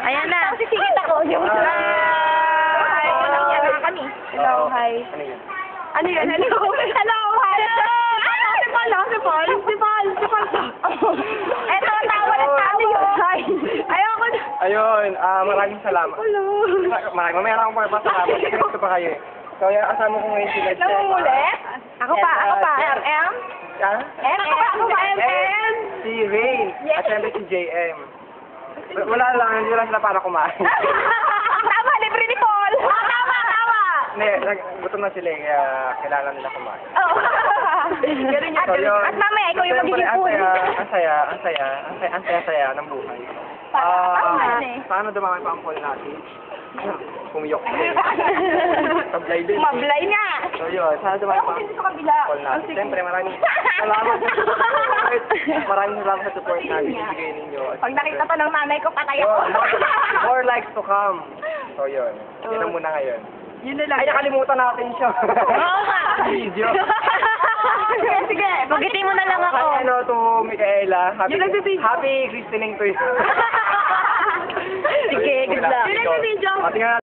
Ayan na. Sisigit ako. Yung Hi! Walang yan kami. Hello, hi. Ano yun? Ano yun? Hello, hello, hi. Si Paul, si Paul. Si Paul, si Paul. Eto, tawa na tawa. Hi. Ayoko na. Ayun, maraming salamat. Hello. Mamaya lang akong papasalamat. Kasi pa kayo eh. So, yan, kasama ko ngayon sila. Nangungulit? Ako pa, ako pa. MM? Ha? Ako pa, MM. Si Rain. At syempre si JM. Wala lang, hindi lang sila para kumain. Tama, libre ni Paul. Tama, tama. Hindi, gutom na sila eh, kaya kailangan nila kumain. Oo. Ganun yan. So, yun. At mamaya, ikaw yung Siyempre, magiging food. ang saya ng buhay. Paano dumami pa ang call natin? Pumiyok. Tablay din. Mablay nga. So yun, sana dumami pa Ako sa kabila. ang call natin. Siyempre, maraming salamat sa support. Maraming salamat sa support na binibigay ninyo. Pag nakita to ng nanay ko, patay ako. More likes to come. So yun, yun na muna ngayon. Yun na lang. Ay, nakalimutan natin siya. Oo nga. Video. Sige, sige. Magitin mo na lang ako. Hi, hello to Micaela. Yun nagbibideo. Happy christening to you. Sige, good luck. Yun nagbibideo. Tingnan